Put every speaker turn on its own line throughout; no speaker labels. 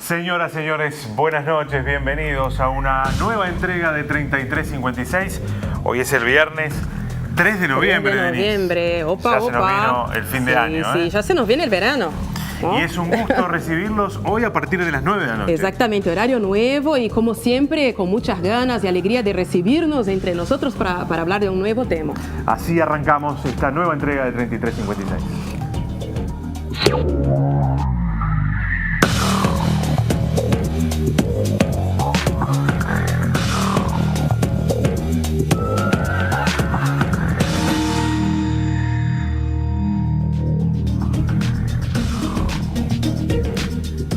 Señoras, señores, buenas noches, bienvenidos a una nueva entrega de 3356. Hoy es el viernes 3 de noviembre,
Denise. Opa,
ya se nos vino el fin de año.
Sí, ya se nos viene el verano, ¿no?
Y es un gusto recibirlos hoy a partir de las 9 de la noche.
Exactamente, horario nuevo y como siempre con muchas ganas y alegría de recibirnos entre nosotros para hablar de un nuevo tema.
Así arrancamos esta nueva entrega de 3356.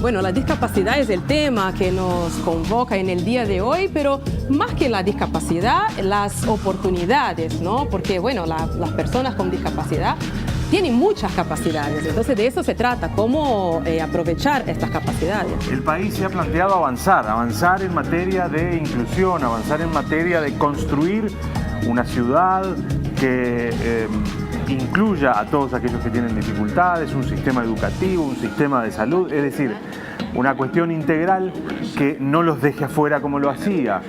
Bueno, la discapacidad es el tema que nos convoca en el día de hoy, pero más que la discapacidad, las oportunidades, ¿no? Porque, bueno, las personas con discapacidad tienen muchas capacidades, entonces de eso se trata, cómo aprovechar estas capacidades.
El país se ha planteado avanzar en materia de inclusión, avanzar en materia de construir una ciudad que incluya a todos aquellos que tienen dificultades, un sistema educativo, un sistema de salud, es decir, una cuestión integral que no los deje afuera como lo hacía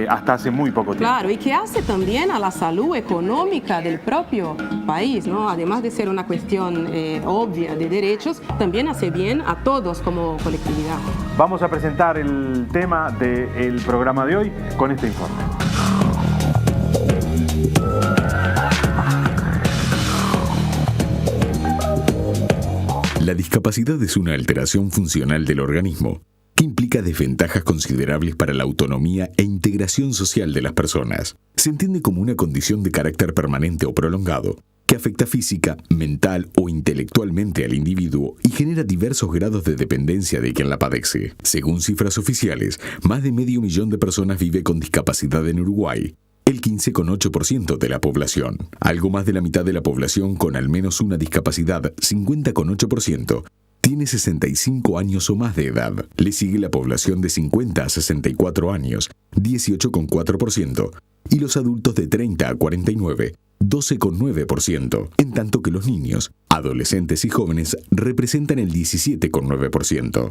hasta hace muy poco tiempo.
Claro, y que hace también a la salud económica del propio país, ¿no? Además de ser una cuestión obvia de derechos, también hace bien a todos como colectividad.
Vamos a presentar el tema del programa de hoy con este informe.
La discapacidad es una alteración funcional del organismo que implica desventajas considerables para la autonomía e integración social de las personas. Se entiende como una condición de carácter permanente o prolongado que afecta física, mental o intelectualmente al individuo y genera diversos grados de dependencia de quien la padece. Según cifras oficiales, más de 500.000 de personas vive con discapacidad en Uruguay, el 15,8% de la población. Algo más de la mitad de la población con al menos una discapacidad, 50,8%, tiene 65 años o más de edad. Le sigue la población de 50 a 64 años, 18,4%, y los adultos de 30 a 49, 12,9%, en tanto que los niños, adolescentes y jóvenes representan el 17,9%.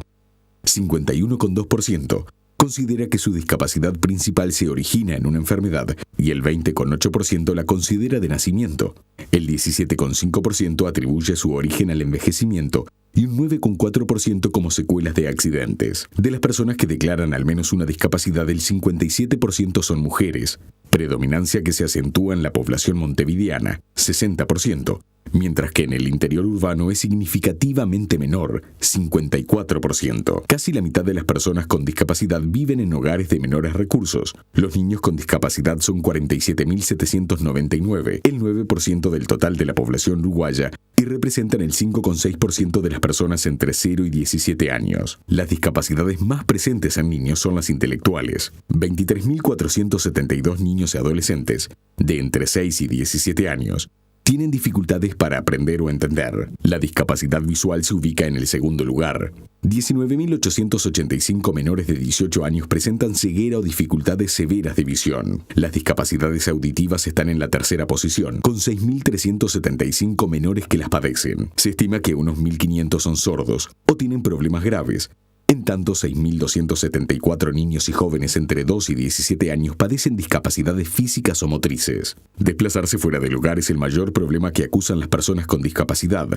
51,2% considera que su discapacidad principal se origina en una enfermedad y el 20,8% la considera de nacimiento. El 17,5% atribuye su origen al envejecimiento y un 9,4% como secuelas de accidentes. De las personas que declaran al menos una discapacidad, el 57% son mujeres, predominancia que se acentúa en la población montevideana, 60%, mientras que en el interior urbano es significativamente menor, 54%. Casi la mitad de las personas con discapacidad viven en hogares de menores recursos. Los niños con discapacidad son 47.799, el 9% del total de la población uruguaya, y representan el 5,6% de las personas entre 0 y 17 años. Las discapacidades más presentes en niños son las intelectuales. 23.472 niños y adolescentes de entre 6 y 17 años tienen dificultades para aprender o entender. La discapacidad visual se ubica en el segundo lugar. 19.885 menores de 18 años presentan ceguera o dificultades severas de visión. Las discapacidades auditivas están en la tercera posición, con 6.375 menores que las padecen. Se estima que unos 1.500 son sordos o tienen problemas graves. En tanto, 6.274 niños y jóvenes entre 2 y 17 años padecen discapacidades físicas o motrices. Desplazarse fuera del hogar es el mayor problema que acusan las personas con discapacidad,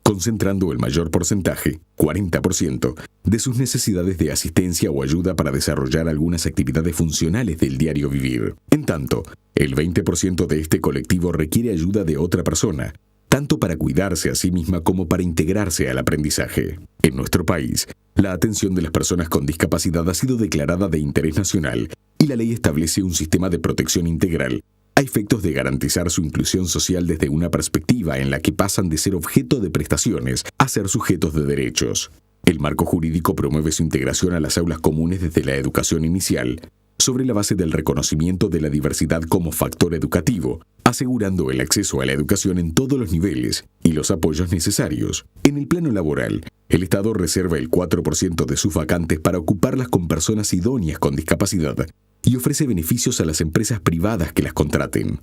concentrando el mayor porcentaje, 40%, de sus necesidades de asistencia o ayuda para desarrollar algunas actividades funcionales del diario vivir. En tanto, el 20% de este colectivo requiere ayuda de otra persona, tanto para cuidarse a sí misma como para integrarse al aprendizaje. En nuestro país, la atención de las personas con discapacidad ha sido declarada de interés nacional y la ley establece un sistema de protección integral a efectos de garantizar su inclusión social desde una perspectiva en la que pasan de ser objeto de prestaciones a ser sujetos de derechos. El marco jurídico promueve su integración a las aulas comunes desde la educación inicial, sobre la base del reconocimiento de la diversidad como factor educativo, asegurando el acceso a la educación en todos los niveles y los apoyos necesarios. En el plano laboral, el Estado reserva el 4% de sus vacantes para ocuparlas con personas idóneas con discapacidad y ofrece beneficios a las empresas privadas que las contraten.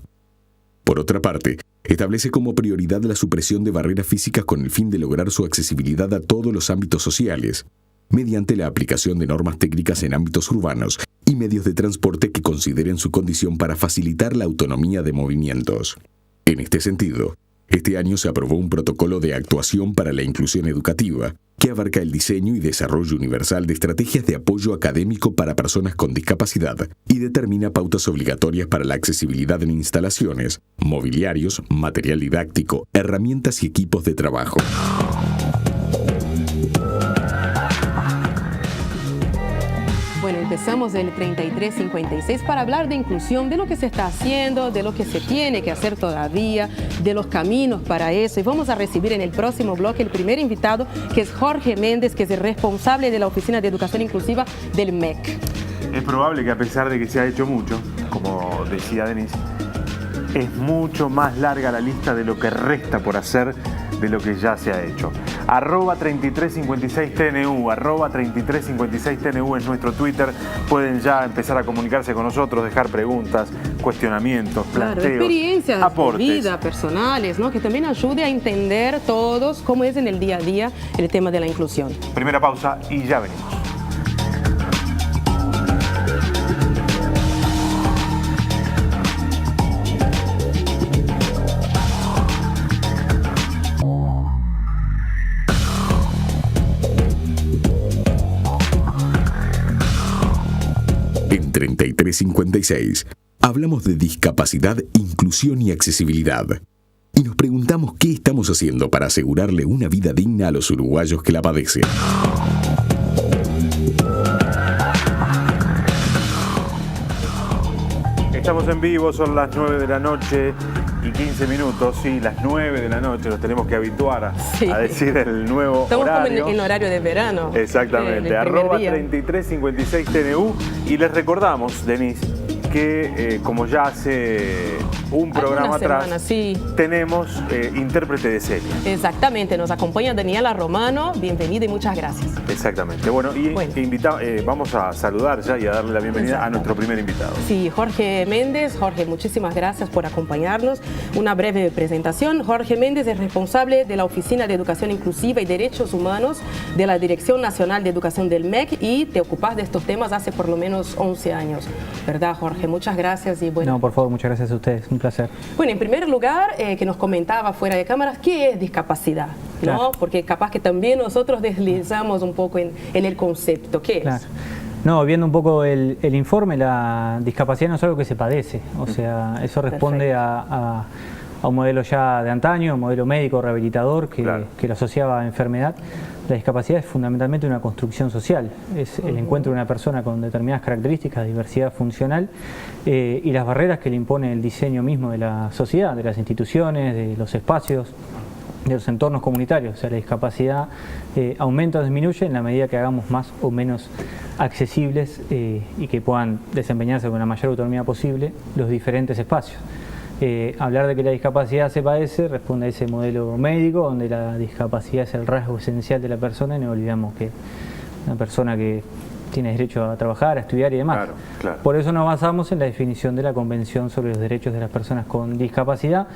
Por otra parte, establece como prioridad la supresión de barreras físicas con el fin de lograr su accesibilidad a todos los ámbitos sociales. mediante la aplicación de normas técnicas en ámbitos urbanos y medios de transporte que consideren su condición para facilitar la autonomía de movimientos. En este sentido, este año se aprobó un protocolo de actuación para la inclusión educativa, que abarca el diseño y desarrollo universal de estrategias de apoyo académico para personas con discapacidad y determina pautas obligatorias para la accesibilidad en instalaciones, mobiliarios, material didáctico, herramientas y equipos de trabajo.
Bueno, empezamos el 3356 para hablar de inclusión, de lo que se está haciendo, de lo que se tiene que hacer todavía, de los caminos para eso. Y vamos a recibir en el próximo bloque el primer invitado, que es Jorge Méndez, que es el responsable de la Oficina de Educación Inclusiva del MEC.
Es probable que a pesar de que se ha hecho mucho, como decía Denise, es mucho más larga la lista de lo que resta por hacer de lo que ya se ha hecho. @3356TNU, @3356TNU es nuestro Twitter. Pueden ya empezar a comunicarse con nosotros, dejar preguntas, cuestionamientos, planteos,
experiencias
aportes.
De vida, personales, ¿no? Que también ayude a entender todos cómo es en el día a día el tema de la inclusión.
Primera pausa y ya venimos.
En 3356 hablamos de discapacidad, inclusión y accesibilidad. Y nos preguntamos qué estamos haciendo para asegurarle una vida digna a los uruguayos que la padecen.
Estamos en vivo, son las 9 de la noche y 15 minutos. Sí, las 9 de la noche, nos tenemos que habituar a decir el nuevo
Estamos
horario.
como en horario de verano.
Exactamente, @3356TNU. Y les recordamos, Denise, que como ya hace un programa atrás, tenemos intérprete de señas.
Exactamente, nos acompaña Daniela Romano, bienvenida y muchas gracias.
Exactamente, bueno, vamos a saludar ya y a darle la bienvenida a nuestro primer invitado.
Sí, Jorge Méndez. Jorge, muchísimas gracias por acompañarnos. Una breve presentación. Jorge Méndez es responsable de la Oficina de Educación Inclusiva y Derechos Humanos de la Dirección Nacional de Educación del MEC y te ocupas de estos temas hace por lo menos 11 años, ¿verdad, Jorge? Muchas gracias y bueno.
No, por favor, muchas gracias a ustedes, un placer.
Bueno, en primer lugar, que nos comentaba fuera de cámaras, ¿qué es discapacidad? ¿No?
Claro.
Porque capaz que también nosotros deslizamos un poco en el concepto. ¿Qué
Claro.
es?
No, viendo un poco el informe, la discapacidad no es algo que se padece, o sea, eso responde a un modelo ya de antaño, un modelo médico rehabilitador que lo asociaba a enfermedad. La discapacidad es fundamentalmente una construcción social, es el encuentro de una persona con determinadas características de diversidad funcional y las barreras que le impone el diseño mismo de la sociedad, de las instituciones, de los espacios, de los entornos comunitarios. O sea, la discapacidad aumenta o disminuye en la medida que hagamos más o menos accesibles y que puedan desempeñarse con la mayor autonomía posible los diferentes espacios. Hablar de que la discapacidad se padece responde a ese modelo médico donde la discapacidad es el rasgo esencial de la persona y no olvidamos que una persona que tiene derecho a trabajar, a estudiar y demás.
Claro.
Por eso nos basamos en la definición de la Convención sobre los Derechos de las Personas con Discapacidad,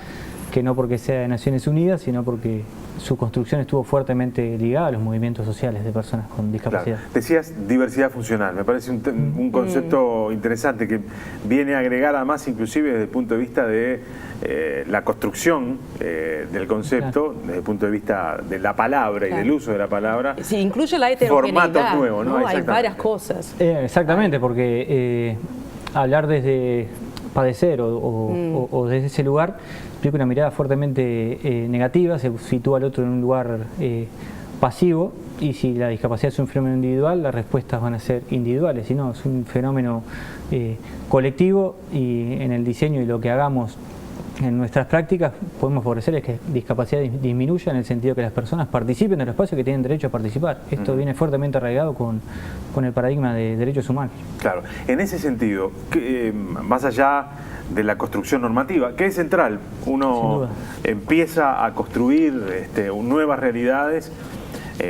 que no porque sea de Naciones Unidas, sino porque su construcción estuvo fuertemente ligada a los movimientos sociales de personas con discapacidad.
Claro. Decías diversidad funcional, me parece un concepto interesante que viene a agregar además inclusive desde el punto de vista de la construcción del concepto, desde el punto de vista de la palabra y del uso de la palabra.
Sí, incluye la heterogeneidad,
formatos nuevos, ¿no?
Hay varias cosas.
Exactamente, porque hablar desde padecer o desde ese lugar implica una mirada fuertemente negativa, se sitúa al otro en un lugar pasivo, y si la discapacidad es un fenómeno individual, las respuestas van a ser individuales, si no, es un fenómeno colectivo, y en el diseño y lo que hagamos en nuestras prácticas podemos favorecer es que discapacidad disminuya en el sentido que las personas participen de los espacios que tienen derecho a participar. Esto viene fuertemente arraigado con el paradigma de derechos humanos.
Claro, en ese sentido, más allá de la construcción normativa, que es central, uno empieza a construir nuevas realidades,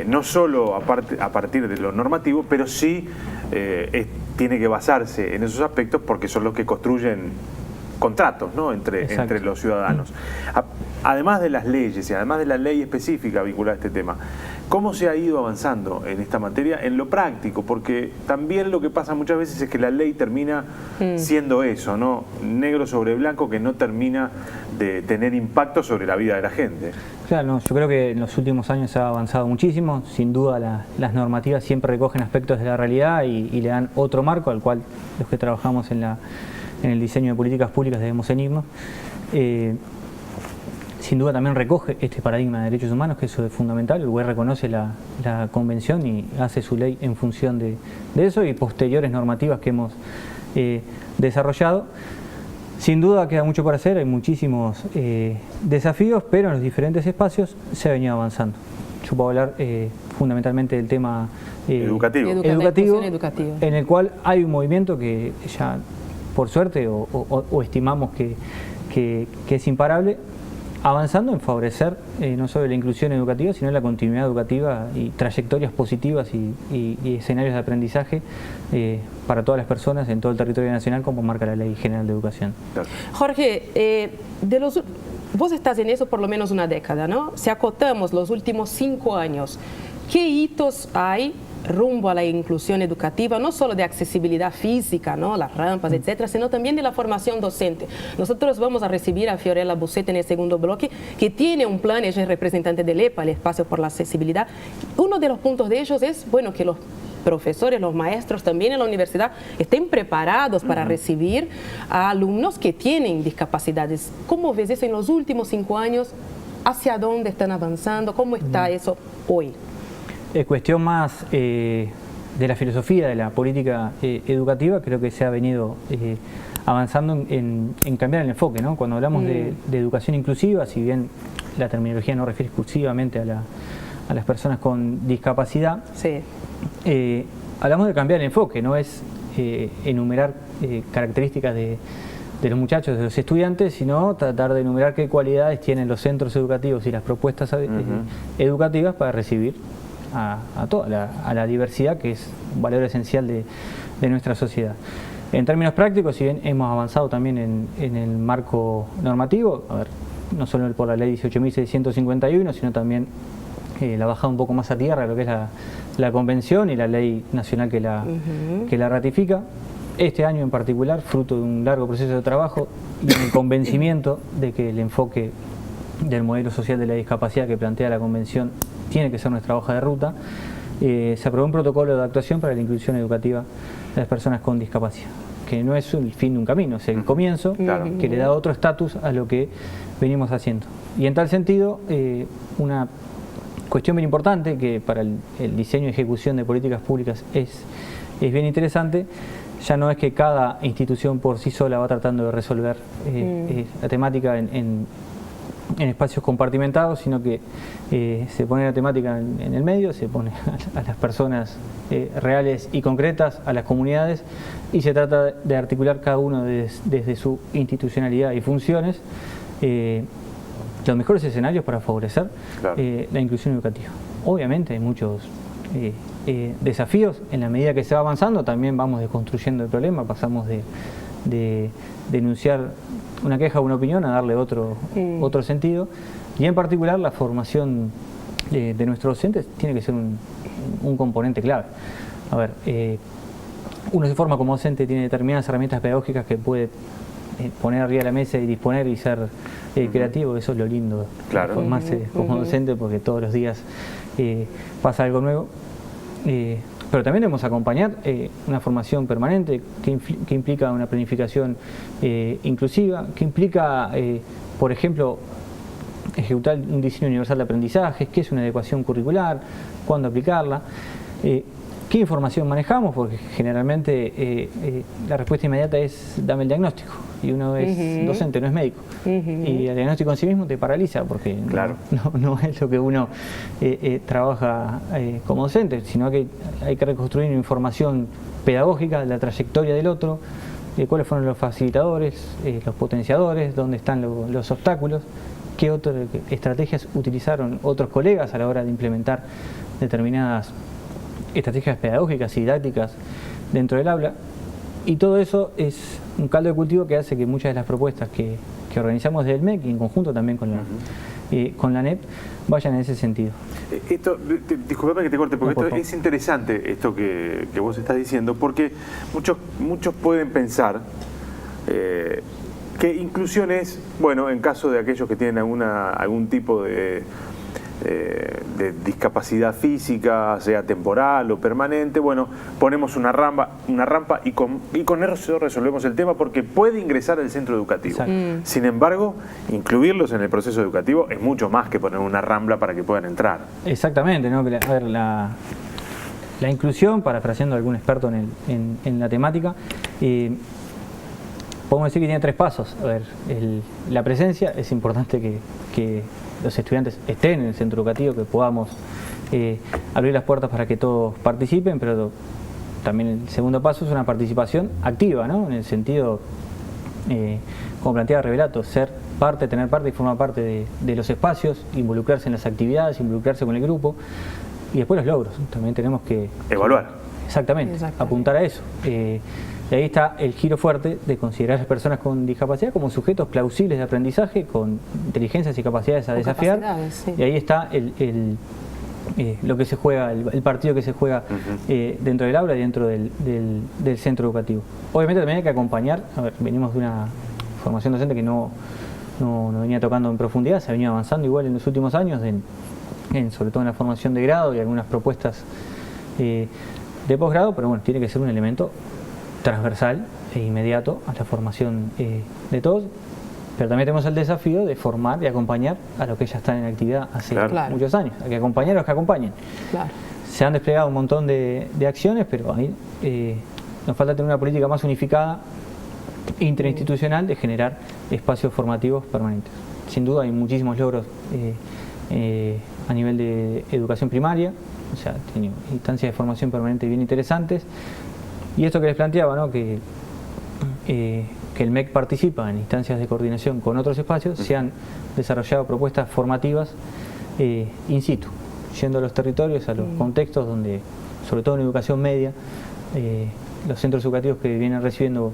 no solo a partir de lo normativo, pero sí tiene que basarse en esos aspectos porque son los que construyen contratos, ¿no? entre los ciudadanos. Además de las leyes y además de la ley específica vinculada a este tema, ¿Cómo se ha ido avanzando en esta materia en lo práctico? Porque también lo que pasa muchas veces es que la ley termina siendo eso, ¿no? Negro sobre blanco, que no termina de tener impacto sobre la vida de la gente.
Claro, no, yo creo que en los últimos años se ha avanzado muchísimo. Sin duda las normativas siempre recogen aspectos de la realidad y le dan otro marco al cual los que trabajamos en el diseño de políticas públicas debemos ceñirnos. Sin duda también recoge este paradigma de derechos humanos, que eso es fundamental. El Uruguay reconoce la convención y hace su ley en función de eso, y posteriores normativas que hemos desarrollado. Sin duda queda mucho por hacer, hay muchísimos desafíos, pero en los diferentes espacios se ha venido avanzando. Yo puedo hablar fundamentalmente del tema
educativo,
en el cual hay un movimiento que ya, por suerte, o estimamos que es imparable, avanzando en favorecer no solo la inclusión educativa, sino la continuidad educativa y trayectorias positivas y escenarios de aprendizaje para todas las personas en todo el territorio nacional, como marca la Ley General de Educación.
Jorge, vos estás en eso por lo menos una década, ¿no? Si acotamos los últimos 5 años, ¿qué hitos hay rumbo a la inclusión educativa, no solo de accesibilidad física, ¿no?, las rampas, etcétera, sino también de la formación docente? Nosotros vamos a recibir a Fiorella Buceta en el segundo bloque, que tiene un plan. Ella es representante del EPA, el Espacio por la Accesibilidad. Uno de los puntos de ellos es, bueno, que los profesores, los maestros también en la universidad estén preparados para recibir a alumnos que tienen discapacidades. ¿Cómo ves eso en los últimos 5 años? ¿Hacia dónde están avanzando? ¿Cómo está eso hoy?
Es cuestión más de la filosofía de la política educativa. Creo que se ha venido avanzando en cambiar el enfoque, ¿no? Cuando hablamos de educación inclusiva, si bien la terminología no refiere exclusivamente a las personas con discapacidad,
sí,
hablamos de cambiar el enfoque, no es enumerar características de los muchachos, de los estudiantes, sino tratar de enumerar qué cualidades tienen los centros educativos y las propuestas educativas para recibir a toda la diversidad, que es un valor esencial de nuestra sociedad. En términos prácticos, si bien hemos avanzado también en el marco normativo, no solo por la ley 18.651, sino también la bajada un poco más a tierra, lo que es la convención y la ley nacional que la ratifica. Este año en particular, fruto de un largo proceso de trabajo y el convencimiento de que el enfoque del modelo social de la discapacidad que plantea la convención tiene que ser nuestra hoja de ruta, se aprobó un protocolo de actuación para la inclusión educativa de las personas con discapacidad, que no es el fin de un camino, es el comienzo, que le da otro estatus a lo que venimos haciendo. Y en tal sentido, una cuestión bien importante que para el diseño y ejecución de políticas públicas es bien interesante, ya no es que cada institución por sí sola va tratando de resolver la temática en espacios compartimentados, sino que se pone la temática en el medio, se pone a las personas reales y concretas, a las comunidades, y se trata de articular cada uno desde su institucionalidad y funciones los mejores escenarios para favorecer la inclusión educativa. Obviamente hay muchos desafíos. En la medida que se va avanzando también vamos desconstruyendo el problema, pasamos de denunciar una queja o una opinión a darle otro sentido, y en particular la formación de nuestros docentes tiene que ser un componente clave. Uno se forma como docente, tiene determinadas herramientas pedagógicas que puede poner arriba de la mesa y disponer y ser creativo. Eso es lo lindo de formarse como docente, porque todos los días pasa algo nuevo. Pero también debemos acompañar una formación permanente que implica una planificación inclusiva, que implica, por ejemplo, ejecutar un diseño universal de aprendizajes, qué es una adecuación curricular, cuándo aplicarla, qué información manejamos, porque generalmente la respuesta inmediata es dame el diagnóstico, y uno es docente, no es médico, y el diagnóstico en sí mismo te paraliza, porque no es lo que uno trabaja como docente, sino que hay que reconstruir una información pedagógica de la trayectoria del otro, cuáles fueron los facilitadores, los potenciadores, dónde están los obstáculos, qué otras estrategias utilizaron otros colegas a la hora de implementar determinadas estrategias pedagógicas y didácticas dentro del aula. Y todo eso es un caldo de cultivo que hace que muchas de las propuestas que organizamos desde el MEC, y en conjunto también con con la ANEP vayan en ese sentido.
Disculpame que te corte, porque esto es interesante, esto que vos estás diciendo, porque muchos pueden pensar que inclusión es, bueno, en caso de aquellos que tienen algún tipo de discapacidad física, sea temporal o permanente, bueno, ponemos una rampa y con eso resolvemos el tema, porque puede ingresar al centro educativo. Sin embargo, incluirlos en el proceso educativo es mucho más que poner una rampa para que puedan entrar.
Exactamente, ¿no? A ver, la inclusión, parafraseando a algún experto en la temática, podemos decir que tiene 3 pasos. A ver, la presencia, es importante que los estudiantes estén en el centro educativo, que podamos abrir las puertas para que todos participen, pero también el segundo paso es una participación activa, ¿no? En el sentido, como planteaba Revelato, ser parte, tener parte y formar parte de los espacios, involucrarse en las actividades, involucrarse con el grupo, y después los logros. También tenemos que
evaluar.
Exactamente, apuntar a eso. Y ahí está el giro fuerte de considerar a las personas con discapacidad como sujetos plausibles de aprendizaje, con inteligencias y capacidades a desafiar. Sí. Y ahí está lo que se juega, el partido que se juega dentro del aula y dentro del centro educativo. Obviamente también hay que acompañar, a ver, venimos de una formación docente que no venía tocando en profundidad, se ha venido avanzando igual en los últimos años, sobre todo en la formación de grado y algunas propuestas de posgrado, pero bueno, tiene que ser un elemento transversal e inmediato a la formación de todos, pero también tenemos el desafío de formar y acompañar a los que ya están en actividad hace muchos años. Hay que acompañar a los que acompañen. Se han desplegado un montón de acciones, pero ahí nos falta tener una política más unificada, interinstitucional, de generar espacios formativos permanentes. Sin duda hay muchísimos logros a nivel de educación primaria, o sea, tiene instancias de formación permanente bien interesantes. Y esto que les planteaba, ¿no? que el MEC participa en instancias de coordinación con otros espacios, se han desarrollado propuestas formativas in situ, yendo a los territorios, a los contextos donde, sobre todo en educación media, los centros educativos que vienen recibiendo,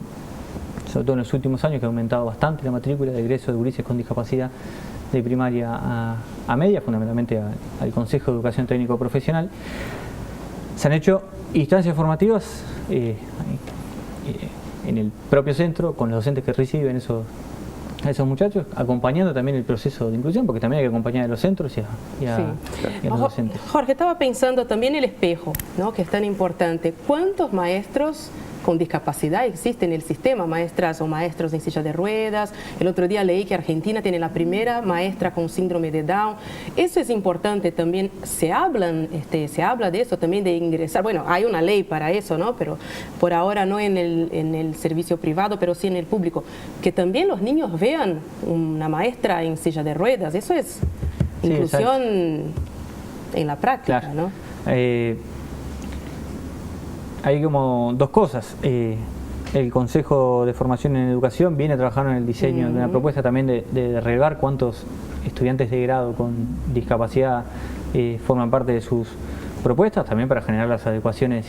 sobre todo en los últimos años, que ha aumentado bastante la matrícula de egreso de gurises con discapacidad de primaria a media, fundamentalmente al Consejo de Educación Técnico Profesional, se han hecho instancias formativas en el propio centro, con los docentes que reciben a esos muchachos, acompañando también el proceso de inclusión, porque también hay que acompañar a los centros y a los docentes.
Jorge, estaba pensando también el espejo, ¿no? Que es tan importante. ¿Cuántos maestros con discapacidad existen en el sistema? Maestras o maestros en silla de ruedas. El otro día leí que Argentina tiene la primera maestra con síndrome de Down. Eso es importante también. Se habla de eso también, de ingresar. Bueno, hay una ley para eso, ¿no? Pero por ahora no en el servicio privado, pero sí en el público. Que también los niños vean una maestra en silla de ruedas. Eso es inclusión en la práctica, claro, ¿no? Hay como 2 cosas. El Consejo de Formación en Educación viene trabajando en el diseño de una propuesta también de relevar cuántos estudiantes de grado con discapacidad forman parte de sus propuestas, también para generar las adecuaciones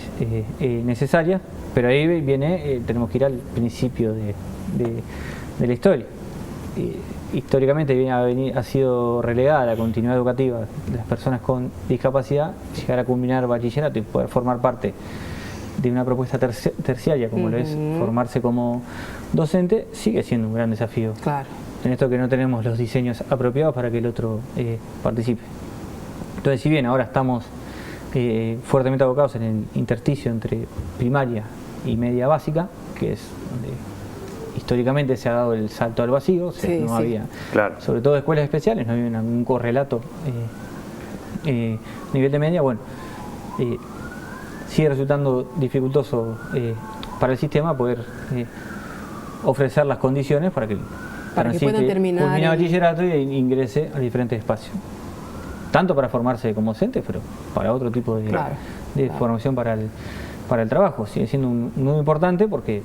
necesarias, pero ahí viene, tenemos que ir al principio de la historia. Históricamente ha sido relegada la continuidad educativa de las personas con discapacidad, llegar a culminar bachillerato y poder formar parte de una propuesta terciaria como lo es formarse como docente, sigue siendo un gran desafío. Claro. En esto que no tenemos los diseños apropiados para que el otro participe. Entonces, si bien ahora estamos fuertemente abocados en el intersticio entre primaria y media básica, que es donde históricamente se ha dado el salto al vacío, o sea, no había, sobre todo escuelas especiales, no había un correlato nivel de media, bueno, sigue resultando dificultoso para el sistema poder ofrecer las condiciones para que puedan terminar
culmine bachillerato y ingrese a diferentes espacios. Tanto para formarse como docente, pero para otro tipo de formación para el trabajo. Sigue siendo muy importante porque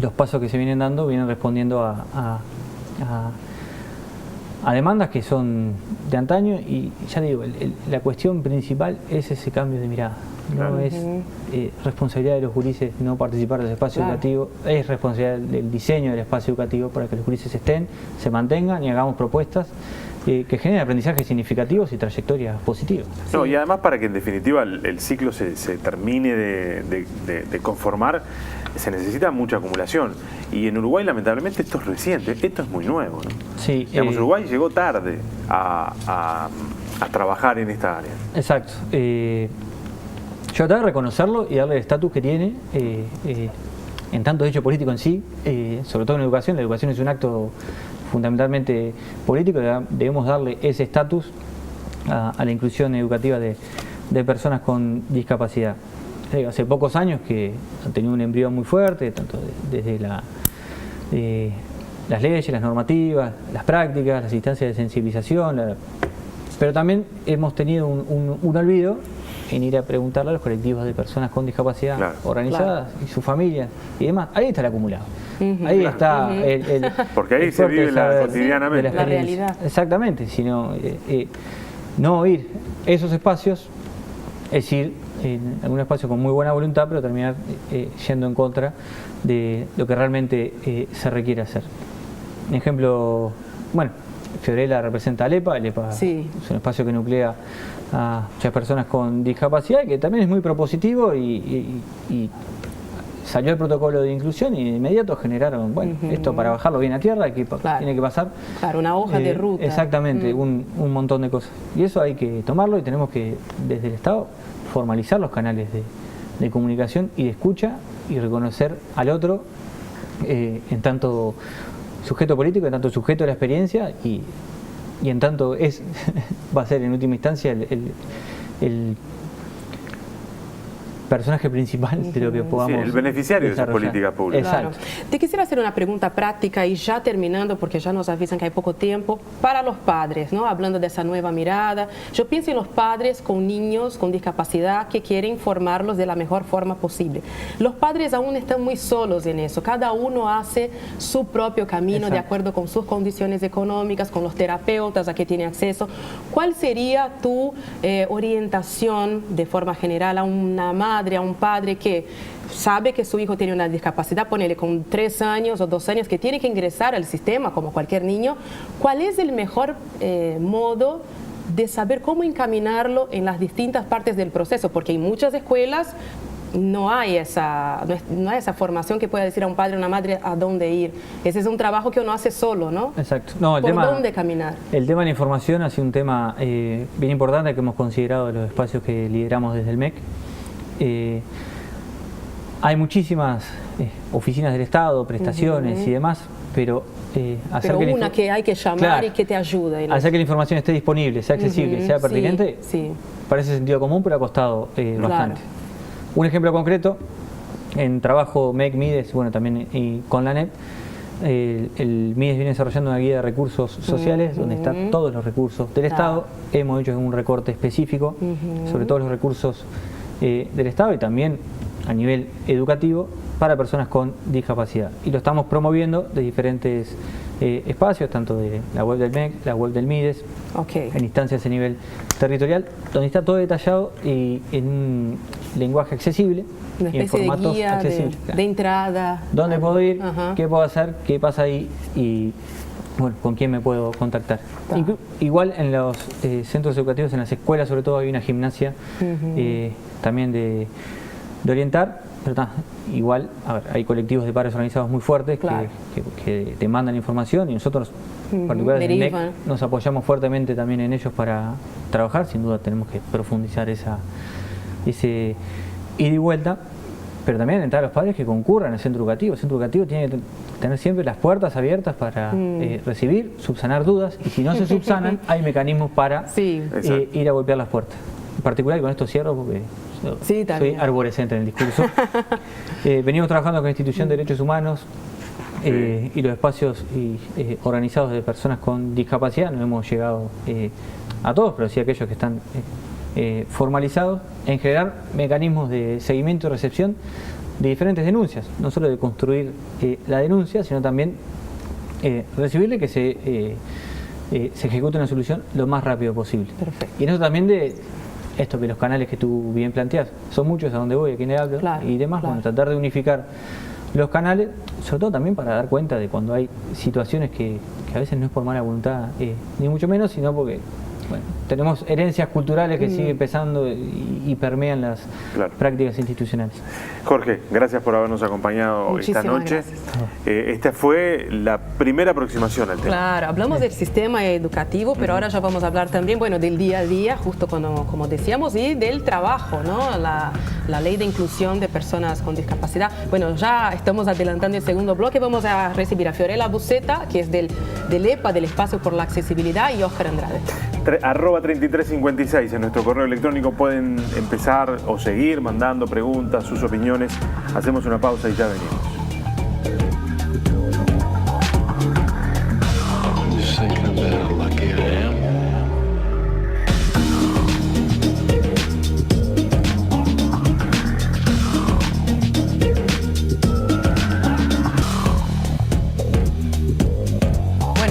los pasos que se vienen dando vienen respondiendo a demandas que son de antaño, y ya digo, la cuestión principal es ese cambio de mirada. No es responsabilidad de los gurises no participar del espacio educativo, es responsabilidad del diseño del espacio educativo para que los gurises estén, se mantengan y hagamos propuestas que generen aprendizajes significativos y trayectorias positivas.
No, y además para que en definitiva el ciclo se termine de conformar, se necesita mucha acumulación. Y en Uruguay lamentablemente esto es reciente, esto es muy nuevo, ¿no?
Sí,
digamos, Uruguay llegó tarde a trabajar en esta área.
Exacto. Yo trato de reconocerlo y darle el estatus que tiene en tanto hecho político en sí, sobre todo en educación. La educación es un acto fundamentalmente político, debemos darle ese estatus a la inclusión educativa de personas con discapacidad. Hace pocos años que han tenido un embrión muy fuerte, tanto desde las leyes, las normativas, las prácticas, las instancias de sensibilización, pero también hemos tenido un olvido en ir a preguntarle a los colectivos de personas con discapacidad organizadas y sus familias y demás. Ahí está el acumulado. Ahí está
porque ahí se vive cotidianamente
la realidad.
Exactamente, sino no ir a esos espacios, es ir en algún espacio con muy buena voluntad, pero terminar yendo en contra de lo que realmente se requiere hacer. Un ejemplo, bueno, Fiorella representa a Alepa. Alepa es un espacio que nuclea a muchas personas con discapacidad y que también es muy propositivo y salió el protocolo de inclusión y de inmediato generaron, bueno, esto para bajarlo bien a tierra tiene que pasar.
Claro, una hoja de ruta.
Exactamente, un montón de cosas. Y eso hay que tomarlo y tenemos que, desde el Estado, formalizar los canales de comunicación y de escucha y reconocer al otro en tanto sujeto político, en tanto sujeto de la experiencia y en tanto va a ser en última instancia el personaje principal de lo que podamos
el beneficiario de esas políticas públicas.
Claro. Te quisiera hacer una pregunta práctica y ya terminando, porque ya nos avisan que hay poco tiempo, para los padres, ¿no? Hablando de esa nueva mirada. Yo pienso en los padres con niños con discapacidad que quieren formarlos de la mejor forma posible. Los padres aún están muy solos en eso. Cada uno hace su propio camino de acuerdo con sus condiciones económicas, con los terapeutas a que tiene acceso. ¿Cuál sería tu orientación de forma general a una madre, a un padre que sabe que su hijo tiene una discapacidad, ponele con 3 años o 2 años, que tiene que ingresar al sistema como cualquier niño? ¿Cuál es el mejor modo de saber cómo encaminarlo en las distintas partes del proceso? Porque en muchas escuelas no hay esa formación que pueda decir a un padre o una madre a dónde ir. Ese es un trabajo que uno hace solo, ¿no?
Exacto. No,
¿Por dónde caminar?
El tema de la información ha sido un tema bien importante que hemos considerado en los espacios que lideramos desde el MEC. Hay muchísimas oficinas del Estado, prestaciones y demás, pero
que hay que llamar y que te ayude.
Hacer que la información esté disponible, sea accesible, sea pertinente, parece sentido común, pero ha costado bastante. Un ejemplo concreto, en trabajo MEC, MIDES, bueno, también con la NEP, el MIDES viene desarrollando una guía de recursos sociales donde están todos los recursos del Estado. Hemos hecho un recorte específico sobre todos los recursos del Estado y también a nivel educativo para personas con discapacidad. Y lo estamos promoviendo de diferentes espacios, tanto de la web del MEC, la web del MIDES, en instancias a nivel territorial, donde está todo detallado y en un lenguaje accesible,
una especie
en formatos
de guía
accesibles.
de entrada.
¿Dónde puedo ir? ¿Qué puedo hacer? ¿Qué pasa ahí? Y bueno, ¿con quién me puedo contactar? Igual en los centros educativos, en las escuelas sobre todo, hay una gimnasia también de orientar, pero igual, a ver, hay colectivos de padres organizados muy fuertes que te mandan información y nosotros, particularmente en MEC, nos apoyamos fuertemente también en ellos para trabajar. Sin duda tenemos que profundizar ese ida y vuelta, pero también entrar a los padres que concurran al centro educativo. El centro educativo tiene que tener siempre las puertas abiertas para recibir, subsanar dudas, y si no se subsanan, hay mecanismos para ir a golpear las puertas. En particular, y con esto cierro porque soy arborescente en el discurso. Venimos trabajando con la Institución de Derechos Humanos y los espacios organizados de personas con discapacidad. No hemos llegado a todos, pero sí a aquellos que están formalizados, en generar mecanismos de seguimiento y recepción de diferentes denuncias, no solo de construir la denuncia, sino también recibirle que se ejecute una solución lo más rápido posible.
Perfecto.
Y en eso también de esto, que los canales que tú bien planteas son muchos, a donde voy, a quién le hablo y demás, bueno, tratar de unificar los canales, sobre todo también para dar cuenta de cuando hay situaciones que a veces no es por mala voluntad, ni mucho menos, sino porque bueno, tenemos herencias culturales que siguen pesando y permean las prácticas institucionales.
Jorge, gracias por habernos acompañado
Muchísimas
esta noche. Esta fue la primera aproximación al tema.
Claro, hablamos del sistema educativo, pero ahora ya vamos a hablar también, bueno, del día a día, justo como decíamos, y del trabajo, ¿no? La ley de inclusión de personas con discapacidad. Bueno, ya estamos adelantando el segundo bloque. Vamos a recibir a Fiorella Buceta, que es del EPA, del Espacio por la Accesibilidad, y Óscar Andrade.
@3356 en nuestro correo electrónico pueden empezar o seguir mandando preguntas, sus opiniones. Hacemos una pausa y ya venimos.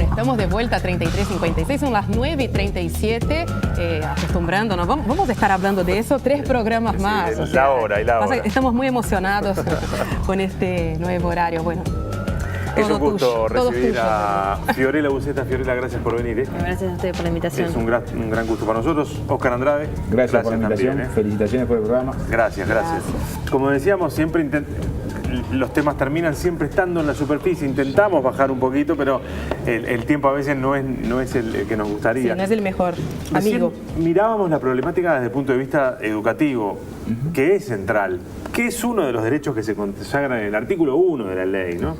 Estamos de vuelta a 3356, son las 9:37, acostumbrándonos. Vamos a estar hablando de eso 3 programas más.
O sea, la hora.
Estamos muy emocionados con este nuevo horario. Bueno,
es un gusto recibir a Fiorella Buceta. Fiorella, gracias por venir.
Gracias a ustedes por la invitación.
Es un gran gusto para nosotros. Óscar Andrade,
gracias por la invitación.
También,
Felicitaciones por el programa.
Gracias. Como decíamos, siempre los temas terminan siempre estando en la superficie. Intentamos bajar un poquito, pero el tiempo a veces no es el que nos gustaría.
Sí, no es el mejor amigo.
Mirábamos la problemática desde el punto de vista educativo, que es central, que es uno de los derechos que se consagran en el artículo 1 de la ley, ¿no?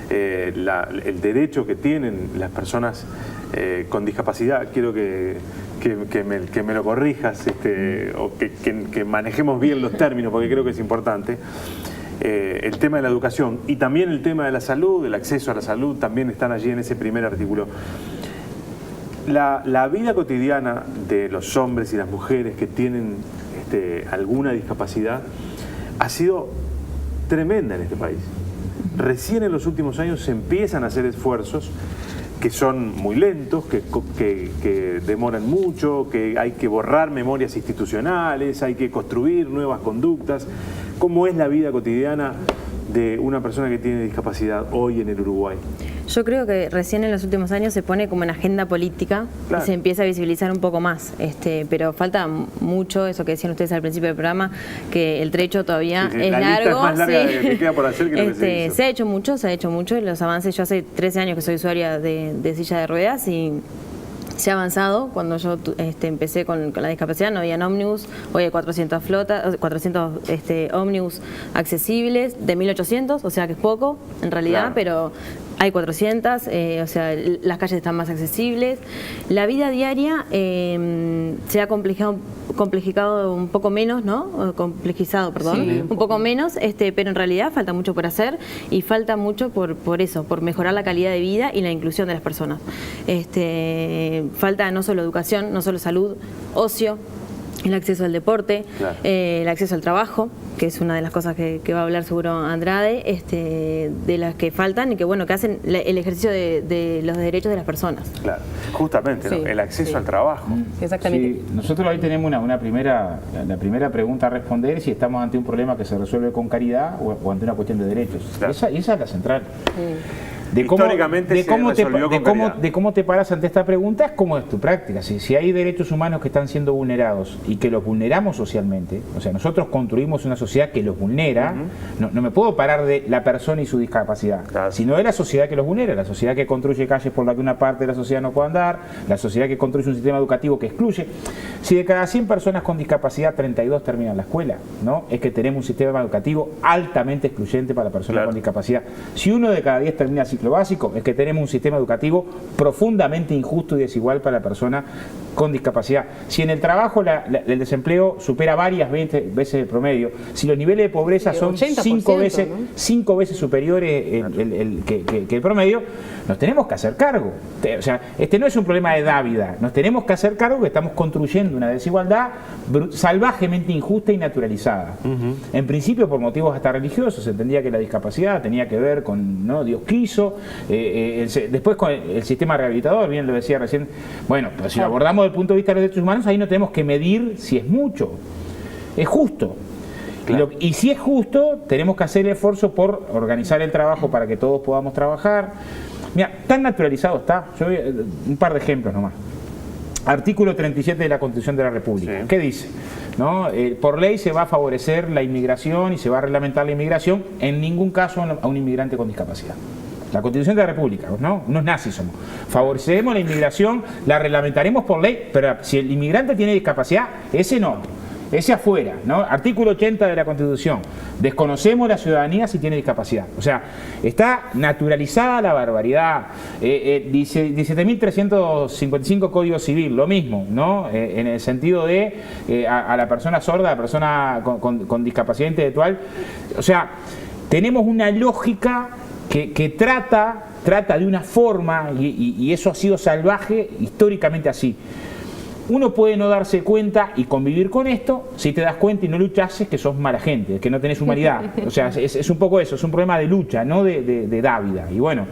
El derecho que tienen las personas con discapacidad. Quiero que me lo corrijas, o que manejemos bien los términos, porque creo que es importante. El tema de la educación y también el tema de la salud, el acceso a la salud, también están allí en ese primer artículo. La vida cotidiana de los hombres y las mujeres que tienen alguna discapacidad ha sido tremenda en este país. Recién en los últimos años se empiezan a hacer esfuerzos que son muy lentos, que demoran mucho, que hay que borrar memorias institucionales, hay que construir nuevas conductas. ¿Cómo es la vida cotidiana de una persona que tiene discapacidad hoy en el Uruguay?
Yo creo que recién en los últimos años se pone como en agenda política y se empieza a visibilizar un poco más, pero falta mucho, eso que decían ustedes al principio del programa, que el trecho todavía es largo.
Es más larga que queda por hacer que lo que se hizo.
Se ha hecho mucho, los avances. Yo hace 13 años que soy usuaria de silla de ruedas y se ha avanzado. Cuando yo empecé con la discapacidad no había ómnibus, hoy hay 400 ómnibus accesibles, de 1800, o sea que es poco en realidad, pero hay 400, o sea, las calles están más accesibles. La vida diaria se ha complejizado un poco menos, ¿no? Complejizado, perdón, sí, un poco menos, pero en realidad falta mucho por hacer y falta mucho por eso, por mejorar la calidad de vida y la inclusión de las personas. Falta no solo educación, no solo salud, ocio, el acceso al deporte, el acceso al trabajo, que es una de las cosas que va a hablar seguro Andrade, de las que faltan y que bueno, que hacen el ejercicio de los derechos de las personas.
Claro, justamente, ¿no? El acceso al trabajo.
Exactamente.
Sí, nosotros ahí tenemos la primera pregunta a responder es si estamos ante un problema que se resuelve con caridad o ante una cuestión de derechos. Claro. Esa es la central. De cómo te paras ante esta pregunta es cómo es tu práctica. Si hay derechos humanos que están siendo vulnerados y que los vulneramos socialmente, o sea, nosotros construimos una sociedad que los vulnera, no me puedo parar de la persona y su discapacidad, sino de la sociedad que los vulnera, la sociedad que construye calles por la que una parte de la sociedad no puede andar, la sociedad que construye un sistema educativo que excluye. Si de cada 100 personas con discapacidad, 32 terminan la escuela, ¿no? Es que tenemos un sistema educativo altamente excluyente para personas con discapacidad. Si 1 de cada 10 termina ciclo básico, es que tenemos un sistema educativo profundamente injusto y desigual para la persona con discapacidad. Si en el trabajo el desempleo supera varias veces el promedio, si los niveles de pobreza son 5 veces superiores que el promedio, nos tenemos que hacer cargo. O sea, no es un problema de Dávida, nos tenemos que hacer cargo que estamos construyendo una desigualdad salvajemente injusta y naturalizada. En principio por motivos hasta religiosos, se entendía que la discapacidad tenía que ver con, ¿no?, Dios quiso, después con el sistema rehabilitador, bien lo decía recién, bueno, pero si lo abordamos desde el punto de vista de los derechos humanos, ahí no tenemos que medir si es mucho, es justo.
Claro.
Y si es justo, tenemos que hacer el esfuerzo por organizar el trabajo para que todos podamos trabajar. Mira, tan naturalizado está. Yo voy un par de ejemplos nomás. Artículo 37 de la Constitución de la República.
Sí.
¿Qué dice? ¿No? Por ley se va a favorecer la inmigración y se va a reglamentar la inmigración, en ningún caso a un inmigrante con discapacidad. La Constitución de la República, ¿no? Unos nazis somos. Favoreceremos la inmigración, la reglamentaremos por ley, pero si el inmigrante tiene discapacidad, ese no. Ese afuera, ¿no? Artículo 80 de la Constitución. Desconocemos la ciudadanía si tiene discapacidad. O sea, está naturalizada la barbaridad. 17.355 Código Civil, lo mismo, ¿no? En el sentido de a la persona sorda, a la persona con discapacidad intelectual. O sea, tenemos una lógica que trata de una forma, y eso ha sido salvaje históricamente así. Uno puede no darse cuenta y convivir con esto, si te das cuenta y no luchas, es que sos mala gente, que no tenés humanidad. O sea, es un poco eso, es un problema de lucha, no de dávida. Y bueno,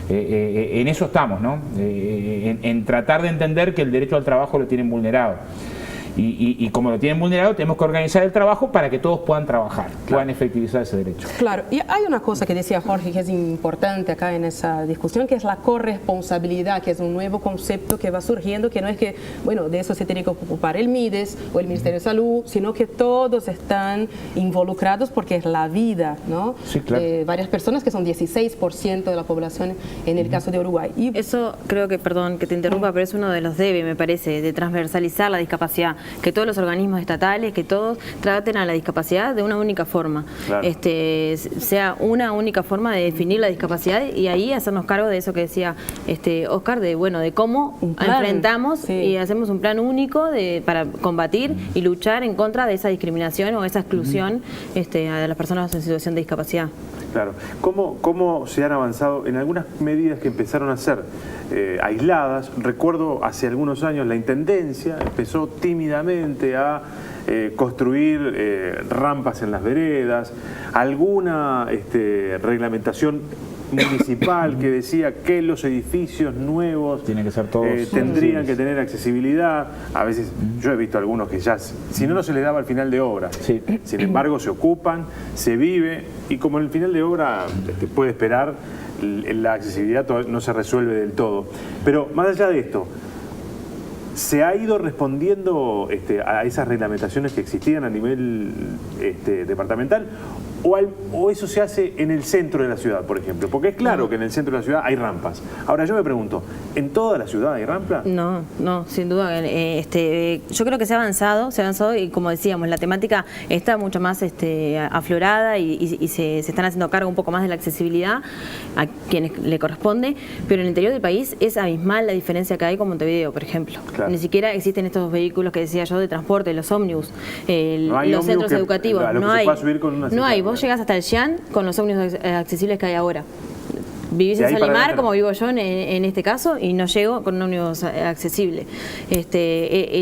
en eso estamos, ¿no? En tratar de entender que el derecho al trabajo lo tienen vulnerado. Y como lo tienen vulnerado, tenemos que organizar el trabajo para que todos puedan trabajar, puedan efectivizar ese derecho.
Claro, y hay una cosa que decía Jorge que es importante acá en esa discusión, que es la corresponsabilidad, que es un nuevo concepto que va surgiendo, que no es que, bueno, de eso se tiene que ocupar el MIDES o el Ministerio de Salud, sino que todos están involucrados porque es la vida, ¿no?
Sí, claro.
De varias personas, que son 16% de la población en el caso de Uruguay. Y
eso creo que, perdón que te interrumpa, pero es uno de los debe, me parece, de transversalizar la discapacidad. Que todos los organismos estatales, que todos traten a la discapacidad de una única forma.
Claro.
Sea una única forma de definir la discapacidad y ahí hacernos cargo de eso que decía Oscar, de cómo enfrentamos y hacemos un plan único para combatir y luchar en contra de esa discriminación o esa exclusión a las personas en situación de discapacidad.
Claro. ¿Cómo se han avanzado en algunas medidas que empezaron a ser aisladas? Recuerdo hace algunos años la Intendencia empezó tímidamente a construir rampas en las veredas, alguna reglamentación municipal que decía que los edificios nuevos
tienen que ser todos
tendrían que tener accesibilidad. A veces yo he visto algunos que ya, si no se les daba el final de obra.
Sí.
Sin embargo, se ocupan, se vive, y como en el final de obra puede esperar, la accesibilidad no se resuelve del todo. Pero más allá de esto, ¿se ha ido respondiendo a esas reglamentaciones que existían a nivel departamental? ¿O eso se hace en el centro de la ciudad, por ejemplo? Porque es claro que en el centro de la ciudad hay rampas. Ahora yo me pregunto, ¿en toda la ciudad hay rampa?
No, sin duda. Yo creo que se ha avanzado y como decíamos, la temática está mucho más aflorada y se están haciendo cargo un poco más de la accesibilidad a quienes le corresponde, pero en el interior del país es abismal la diferencia que hay con Montevideo, por ejemplo. Claro. Ni siquiera existen estos vehículos que decía yo de transporte, los ómnibus, los centros educativos. No hay. Vos llegás hasta el Xi'an con los ómnibus accesibles que hay ahora. Vivís en Salimar, como vivo yo en este caso, y no llego con un ómnibus accesible.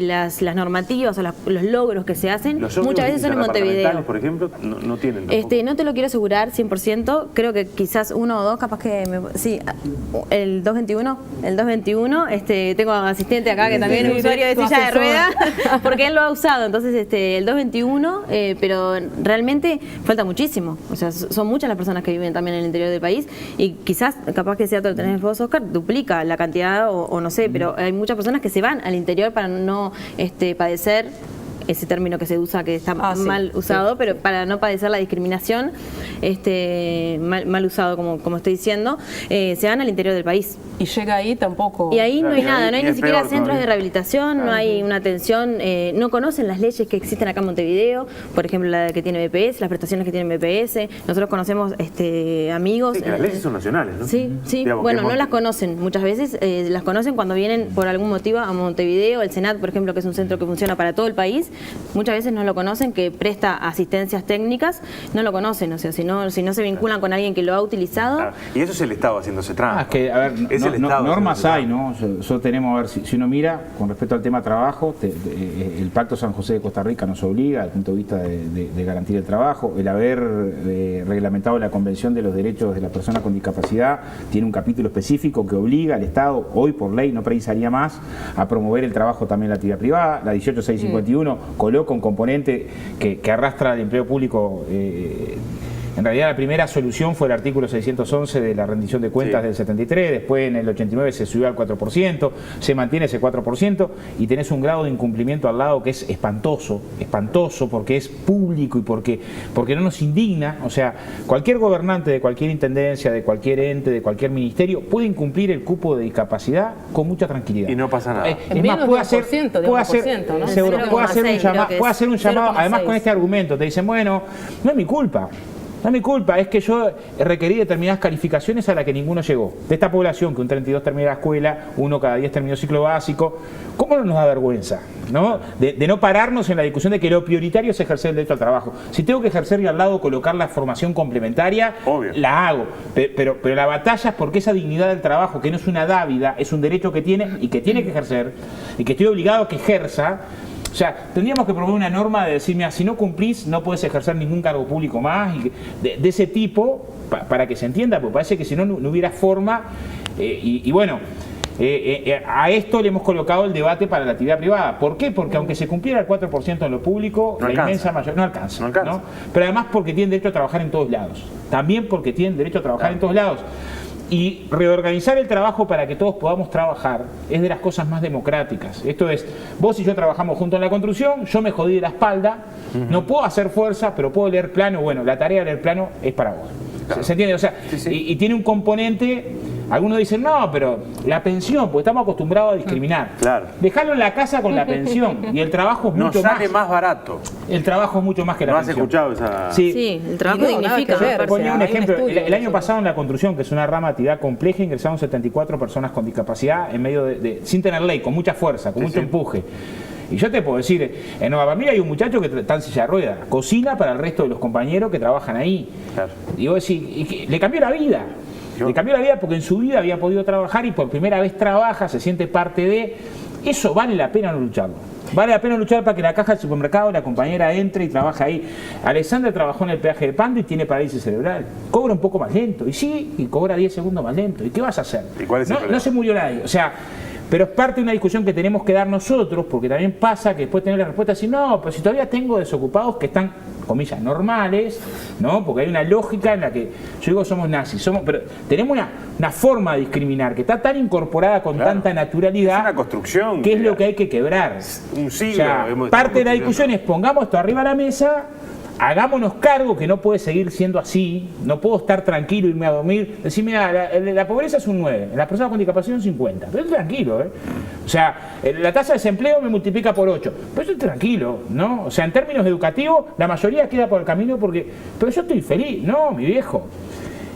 Las normativas o los logros que se hacen muchas veces son en Montevideo.
Por ejemplo, no tienen.
No te lo quiero asegurar 100%, creo que quizás uno o dos, capaz que sí, el 221, tengo asistente acá que también es usuario de silla de ruedas, porque él lo ha usado, entonces el 221, pero realmente falta muchísimo, o sea, son muchas las personas que viven también en el interior del país y quizás, capaz que sea todo lo que tenés vos, Oscar, duplica la cantidad o no sé, pero hay muchas personas que se van al interior para no padecer ese término que se usa, que está mal usado, pero para no padecer la discriminación, mal usado, como estoy diciendo, se van al interior del país.
Y llega ahí tampoco.
Y ahí no hay nada, no hay ni siquiera centros de rehabilitación, no hay una atención, no conocen las leyes que existen acá en Montevideo, por ejemplo, la que tiene BPS, las prestaciones que tiene BPS, nosotros conocemos amigos.
Sí, que las leyes son nacionales, ¿no?
Sí, digamos, bueno, no las conocen, muchas veces las conocen cuando vienen por algún motivo a Montevideo, el Senat, por ejemplo, que es un centro que funciona para todo el país, muchas veces no lo conocen, que presta asistencias técnicas, no lo conocen, o sea, si no se vinculan con alguien que lo ha utilizado.
Claro. Y eso es el Estado haciéndose trampa.
Es que, a ver, normas hay, ¿no? Nosotros tenemos, a ver, si uno mira, con respecto al tema trabajo, el Pacto San José de Costa Rica nos obliga, desde el punto de vista de garantir el trabajo, el haber reglamentado la Convención de los Derechos de las Personas con Discapacidad, tiene un capítulo específico que obliga al Estado, hoy por ley, no precisaría más, a promover el trabajo también en la actividad privada. La 18651 coloca un componente que arrastra al empleo público. En realidad la primera solución fue el artículo 611 de la rendición de cuentas del 73, después en el 89 se subió al 4%, se mantiene ese 4% y tenés un grado de incumplimiento al lado que es espantoso, porque es público y porque no nos indigna. O sea, cualquier gobernante de cualquier intendencia, de cualquier ente, de cualquier ministerio puede incumplir el cupo de discapacidad con mucha tranquilidad.
Y no pasa nada.
Es más, puede hacer un llamado, además con este argumento, te dicen, bueno, no es mi culpa. No es mi culpa, es que yo requerí determinadas calificaciones a las que ninguno llegó. De esta población, que un 32 termina la escuela, 1 cada 10 terminó ciclo básico, ¿cómo no nos da vergüenza? ¿No? De no pararnos en la discusión de que lo prioritario es ejercer el derecho al trabajo. Si tengo que ejercer y al lado colocar la formación complementaria, obvio, la hago. Pero la batalla es porque esa dignidad del trabajo, que no es una dávida, es un derecho que tiene y que tiene que ejercer, y que estoy obligado a que ejerza. O sea, tendríamos que promover una norma de decir, mira, si no cumplís no puedes ejercer ningún cargo público más, y de ese tipo, para que se entienda, porque parece que si no, no hubiera forma. Y bueno, a esto le hemos colocado el debate para la actividad privada. ¿Por qué? Porque aunque se cumpliera el 4% en lo público, la inmensa mayoría no alcanza. ¿No? Pero además porque tienen derecho a trabajar en todos lados. También porque tienen derecho a trabajar en todos lados. Y reorganizar el trabajo para que todos podamos trabajar es de las cosas más democráticas. Esto es, vos y yo trabajamos juntos en la construcción, yo me jodí de la espalda, no puedo hacer fuerza, pero puedo leer plano. Bueno, la tarea de leer plano es para vos. Claro. ¿Se entiende? O sea, y tiene un componente. Algunos dicen, no, pero la pensión, porque estamos acostumbrados a discriminar. Claro. Dejarlo en la casa con la pensión y el trabajo es mucho más.
Sale más barato.
El trabajo es mucho más que la pensión.
¿No has escuchado esa...?
Sí, el trabajo dignifica.
Ponía un ejemplo. El año pasado en la construcción, que es una rama de actividad compleja, ingresaron 74 personas con discapacidad en medio sin tener ley, con mucha fuerza, con mucho empuje. Y yo te puedo decir, en Nueva Palmira hay un muchacho que está en silla de ruedas, cocina para el resto de los compañeros que trabajan ahí. Claro. Y vos decís, le cambió la vida. Le cambió la vida porque en su vida había podido trabajar y por primera vez trabaja, se siente parte de... Eso vale la pena no lucharlo. Vale la pena luchar para que la caja del supermercado, la compañera entre y trabaje ahí. Alessandra trabajó en el peaje de Pando y tiene parálisis cerebral. Cobra un poco más lento. Y sí, y cobra 10 segundos más lento. ¿Y qué vas a hacer?
¿Y cuál es el problema?
No se murió nadie. O sea... Pero es parte de una discusión que tenemos que dar nosotros, porque también pasa que después tener la respuesta así, no, pero si todavía tengo desocupados que están, comillas, normales, ¿no? Porque hay una lógica en la que, yo digo, somos nazis, pero tenemos una forma de discriminar que está tan incorporada con tanta naturalidad,
es una construcción
que es lo que hay que quebrar.
Un siglo.
O sea, parte de la discusión es, pongamos esto arriba de la mesa, hagámonos cargo que no puede seguir siendo así, no puedo estar tranquilo, irme a dormir, decir, mira, la pobreza es un 9, las personas con discapacidad un 50, pero estoy tranquilo, O sea, la tasa de desempleo me multiplica por 8, pero estoy tranquilo, ¿no? O sea, en términos educativos, la mayoría queda por el camino pero yo estoy feliz, no, mi viejo.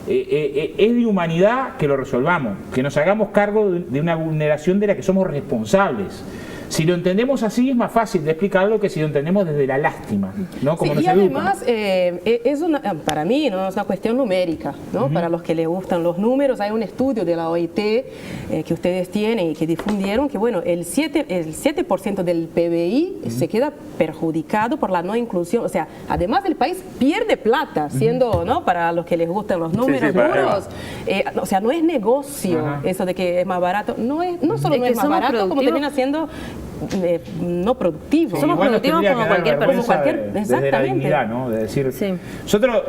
Es de humanidad que lo resolvamos, que nos hagamos cargo de una vulneración de la que somos responsables. Si lo entendemos así es más fácil de explicarlo que si lo entendemos desde la lástima, ¿no? Como nos educan.
Además, para mí no es una cuestión numérica, ¿no? Para los que les gustan los números, hay un estudio de la OIT que ustedes tienen y que difundieron que bueno, el 7% del PBI se queda perjudicado por la no inclusión. O sea, además el país pierde plata, siendo, ¿no? Para los que les gustan los números duros. O sea, no es negocio eso de que es más barato. No solo no es más barato, como termina siendo no productivo.
Somos productivos como cualquier persona.
Desde la dignidad, ¿no? De decir, nosotros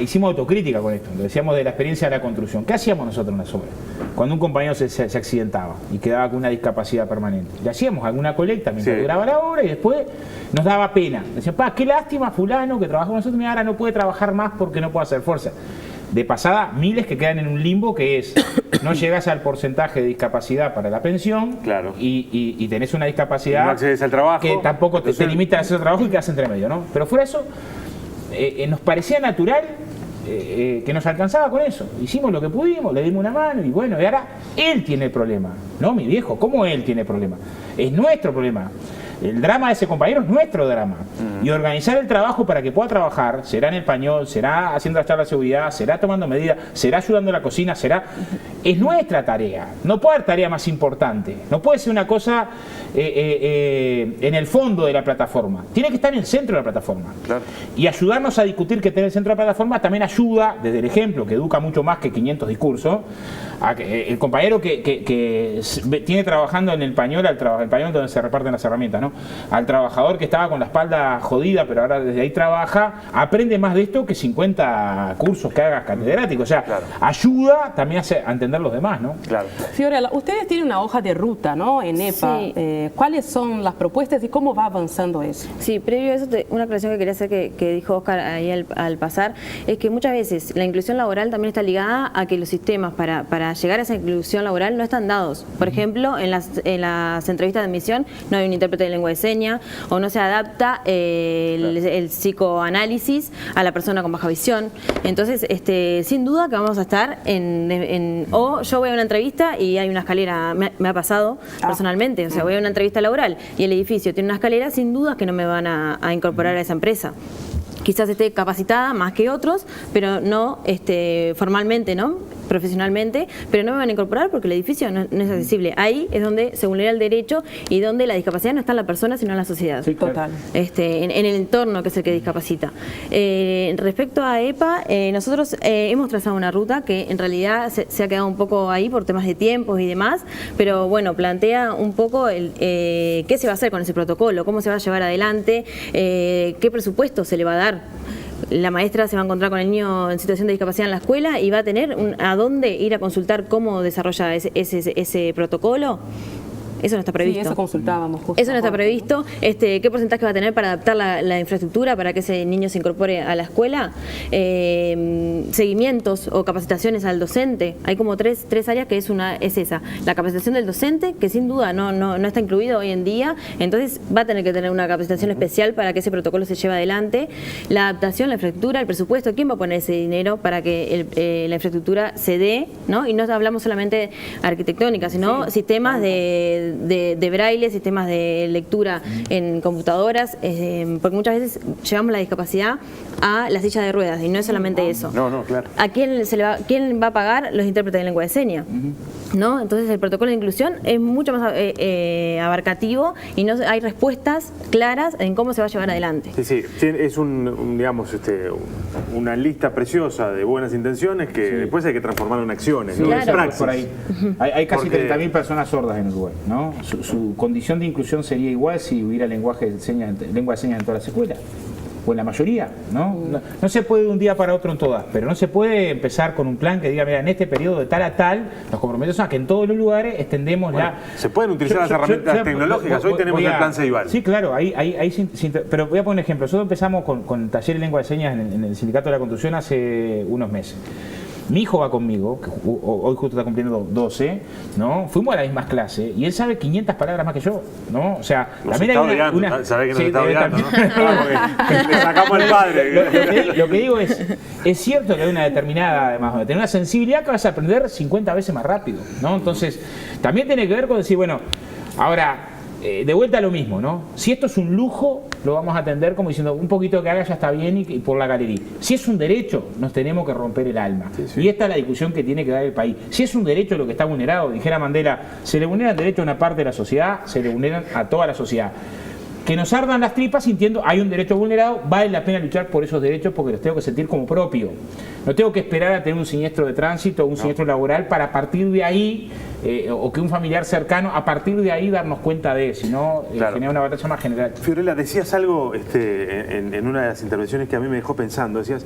hicimos autocrítica con esto, lo decíamos de la experiencia de la construcción. ¿Qué hacíamos nosotros en las obras? Cuando un compañero se accidentaba y quedaba con una discapacidad permanente, le hacíamos alguna colecta mientras duraba la obra y después nos daba pena. Decían, qué lástima fulano que trabajó con nosotros y ahora no puede trabajar más porque no puede hacer fuerza. De pasada, miles que quedan en un limbo que es, no llegas al porcentaje de discapacidad para la pensión y tenés una discapacidad
no accedes al trabajo,
que tampoco te limita a hacer el trabajo y quedas entre medio, ¿no? Pero fuera de eso, nos parecía natural que nos alcanzaba con eso. Hicimos lo que pudimos, le dimos una mano y bueno, y ahora él tiene el problema, no mi viejo. ¿Cómo él tiene el problema? Es nuestro problema. El drama de ese compañero es nuestro drama. Y organizar el trabajo para que pueda trabajar, será en el pañol, será haciendo la charla de seguridad, será tomando medidas, será ayudando en la cocina, es nuestra tarea. No puede haber tarea más importante. No puede ser una cosa en el fondo de la plataforma. Tiene que estar en el centro de la plataforma. Claro. Y ayudarnos a discutir que tener el centro de la plataforma también ayuda, desde el ejemplo, que educa mucho más que 500 discursos, a que el compañero que tiene trabajando en el pañol, el pañol donde se reparten las herramientas, ¿no? ¿no? Al trabajador que estaba con la espalda jodida, pero ahora desde ahí trabaja, aprende más de esto que 50 cursos que hagas catedrático. O sea, ayuda también a entender los demás, ¿no?
Claro.
Fiorella, ustedes tienen una hoja de ruta, ¿no? En EPA.
Sí.
¿Cuáles son las propuestas y cómo va avanzando eso?
Sí, previo a eso, una aclaración que quería hacer que dijo Oscar ahí al pasar, es que muchas veces la inclusión laboral también está ligada a que los sistemas para llegar a esa inclusión laboral no están dados. Por ejemplo, en las entrevistas de admisión no hay un intérprete de lengua de señas, o no se adapta el psicoanálisis a la persona con baja visión. Entonces, sin duda que vamos a estar o yo voy a una entrevista y hay una escalera, me ha pasado personalmente, o sea, voy a una entrevista laboral y el edificio tiene una escalera, sin duda que no me van a incorporar a esa empresa. Quizás esté capacitada más que otros, pero no formalmente, ¿no? Profesionalmente, pero no me van a incorporar porque el edificio no es accesible. Ahí es donde se vulnera el derecho y donde la discapacidad no está en la persona, sino en la sociedad.
Sí, claro.
Total.
En el entorno que es el que discapacita. Respecto a EPA, nosotros hemos trazado una ruta que en realidad se ha quedado un poco ahí por temas de tiempos y demás, pero bueno, plantea un poco qué se va a hacer con ese protocolo, cómo se va a llevar adelante, qué presupuesto se le va a dar. La maestra se va a encontrar con el niño en situación de discapacidad en la escuela y va a tener a dónde ir a consultar cómo desarrolla ese protocolo. Eso no está previsto.
Sí, eso consultábamos justo.
Eso no está previsto. ¿Qué porcentaje va a tener para adaptar la infraestructura para que ese niño se incorpore a la escuela? Seguimientos o capacitaciones al docente. Hay como tres áreas que es esa. La capacitación del docente, que sin duda no está incluido hoy en día. Entonces va a tener que tener una capacitación especial para que ese protocolo se lleve adelante. La adaptación, la infraestructura, el presupuesto. ¿Quién va a poner ese dinero para que la infraestructura se dé? ¿No? Y no hablamos solamente arquitectónica, sino sistemas de braille, sistemas de lectura en computadoras, porque muchas veces llevamos la discapacidad a la silla de ruedas y no es solamente eso.
No, claro.
¿A quién va a pagar los intérpretes de lengua de señas? ¿No? Entonces el protocolo de inclusión es mucho más abarcativo y no hay respuestas claras en cómo se va a llevar adelante.
Sí, es digamos, una lista preciosa de buenas intenciones que después hay que transformar en acciones, ¿no?
Claro.
Praxis.
Por ahí. Hay casi
Porque
30.000 personas sordas en Uruguay, ¿no? Su condición de inclusión sería igual si hubiera lengua de señas en todas las escuelas, o en la mayoría, ¿no? No se puede de un día para otro en todas, pero no se puede empezar con un plan que diga, mira, en este periodo de tal a tal, nos comprometemos a que en todos los lugares extendemos
se pueden utilizar las herramientas tecnológicas. Hoy tenemos el plan Ceibal.
Sí, claro, pero voy a poner un ejemplo. Nosotros empezamos con el taller de lengua de señas en el Sindicato de la Construcción hace unos meses. Mi hijo va conmigo, que hoy justo está cumpliendo 12, ¿no? Fuimos a las mismas clases y él sabe 500 palabras más que yo, ¿no? O sea, también hay una...
Sabe que nos está odiando, ¿no? Le sacamos al padre.
Lo que digo es cierto que hay una determinada, además, de tener una sensibilidad que vas a aprender 50 veces más rápido, ¿no? Entonces, también tiene que ver con decir, bueno, ahora... de vuelta a lo mismo, ¿no? Si esto es un lujo, lo vamos a atender como diciendo un poquito que haga ya está bien y por la galería. Si es un derecho, nos tenemos que romper el alma. Sí. Y esta es la discusión que tiene que dar el país. Si es un derecho lo que está vulnerado, dijera Mandela, se le vulnera el derecho a una parte de la sociedad, se le vulneran a toda la sociedad. Que nos ardan las tripas sintiendo hay un derecho vulnerado, vale la pena luchar por esos derechos porque los tengo que sentir como propio. No tengo que esperar a tener un siniestro de tránsito o un siniestro laboral para a partir de ahí, o que un familiar cercano, a partir de ahí darnos cuenta de eso, sino generar una batalla más general.
Fiorella, decías algo en una de las intervenciones que a mí me dejó pensando. Decías,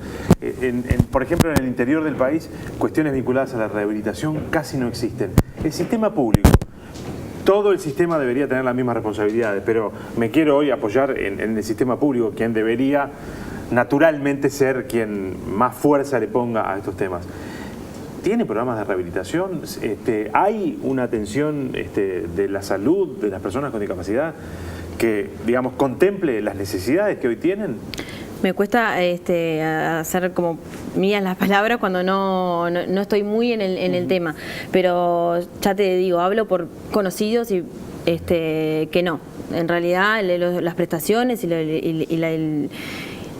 por ejemplo, en el interior del país, cuestiones vinculadas a la rehabilitación casi no existen. El sistema público. Todo el sistema debería tener las mismas responsabilidades, pero me quiero hoy apoyar en el sistema público, quien debería naturalmente ser quien más fuerza le ponga a estos temas. ¿Tiene programas de rehabilitación? ¿Hay una atención de la salud de las personas con discapacidad que, digamos, contemple las necesidades que hoy tienen?
Me cuesta hacer como mías las palabras cuando no estoy muy en el tema, pero ya te digo, hablo por conocidos y que no. En realidad las prestaciones y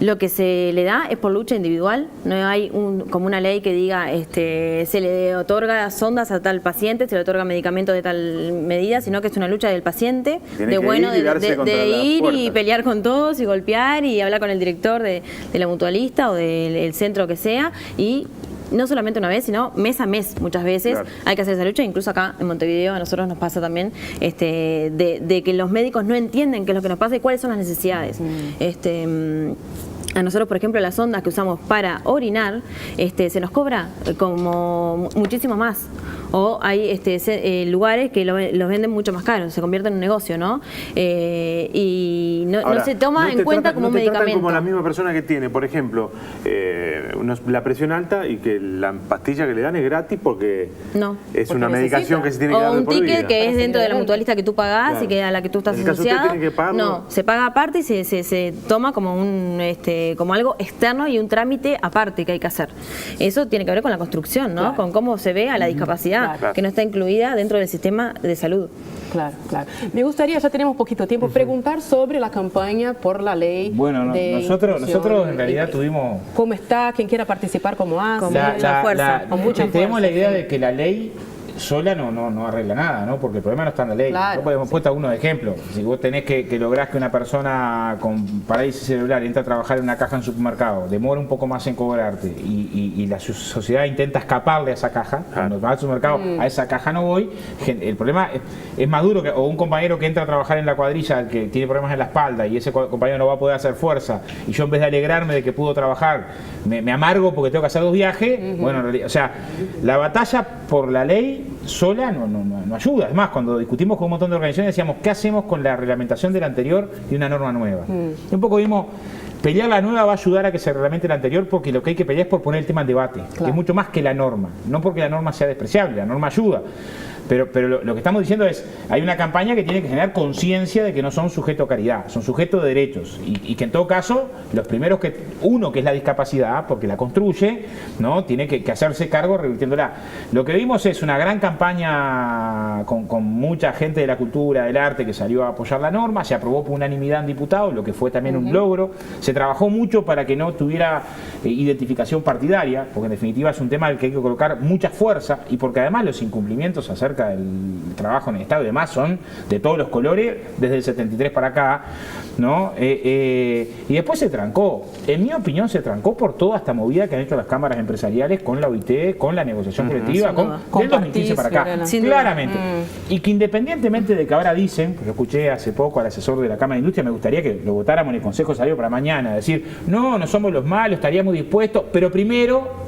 lo que se le da es por lucha individual, no hay como una ley que diga se le otorga sondas a tal paciente, se le otorga medicamentos de tal medida, sino que es una lucha del paciente, de ir y pelear con todos y golpear y hablar con el director de la mutualista o del centro que sea y no solamente una vez, sino mes a mes muchas veces. Claro. Hay que hacer esa lucha, incluso acá en Montevideo a nosotros nos pasa también de que los médicos no entienden qué es lo que nos pasa y cuáles son las necesidades. A nosotros, por ejemplo, las ondas que usamos para orinar, se nos cobra como muchísimo más. O hay lugares que los venden mucho más caros, se convierte en un negocio, ¿no? Y
ahora,
no se toma en cuenta como un medicamento.
Como la misma persona que tiene, por ejemplo, la presión alta y que la pastilla que le dan es gratis porque es una medicación que se tiene que dar
por vida. O un ticket que es dentro de la mutualista que tú pagás, claro, y que a la que tú estás asociado. No, se paga aparte y se toma como como algo externo y un trámite aparte que hay que hacer. Eso tiene que ver con la construcción, ¿no? Claro. Con cómo se ve a la discapacidad, claro, que no está incluida dentro del sistema de salud.
Claro, claro. Me gustaría, ya tenemos poquito tiempo, preguntar sobre la campaña por la ley.
Bueno, nosotros en realidad tuvimos...
¿Cómo está? ¿Quién quiera participar? ¿Cómo hace?
Con mucha fuerza.
Tenemos la idea de que la ley sola no arregla nada, ¿no? Porque el problema no está en la ley.
Claro,
no podemos puesto algunos ejemplos. Si vos tenés que lograr que una persona con parálisis cerebral entre a trabajar en una caja en supermercado, demora un poco más en cobrarte y la sociedad intenta escaparle a esa caja, cuando vas al supermercado, a esa caja no voy, el problema es más duro, o un compañero que entra a trabajar en la cuadrilla que tiene problemas en la espalda y ese compañero no va a poder hacer fuerza y yo en vez de alegrarme de que pudo trabajar, me amargo porque tengo que hacer 2 viajes. Bueno, en realidad, o sea, la batalla por la ley sola no ayuda. Es más, cuando discutimos con un montón de organizaciones decíamos, ¿qué hacemos con la reglamentación de la anterior y una norma nueva? Y un poco vimos, pelear la nueva va a ayudar a que se reglamente la anterior porque lo que hay que pelear es por poner el tema en debate, claro, que es mucho más que la norma. No porque la norma sea despreciable, la norma ayuda. Pero lo que estamos diciendo es, hay una campaña que tiene que generar conciencia de que no son sujetos a caridad, son sujetos de derechos y que en todo caso, los primeros uno que es la discapacidad, porque la construye, ¿no? Tiene que hacerse cargo revirtiéndola. Lo que vimos es una gran campaña con mucha gente de la cultura, del arte que salió a apoyar la norma, se aprobó por unanimidad en diputados, lo que fue también un logro, se trabajó mucho para que no tuviera identificación partidaria, porque en definitiva es un tema al que hay que colocar mucha fuerza y porque además los incumplimientos acerca del trabajo en el Estado y demás son de todos los colores desde el 73 para acá, ¿no? Y después se trancó, en mi opinión se trancó por toda esta movida que han hecho las cámaras empresariales con la OIT, con la negociación colectiva, del 2015 para acá, claramente. Y que independientemente de que ahora dicen, pues yo escuché hace poco al asesor de la Cámara de Industria, me gustaría que lo votáramos en el Consejo de Salud para mañana, decir, no somos los malos, estaríamos dispuestos, pero primero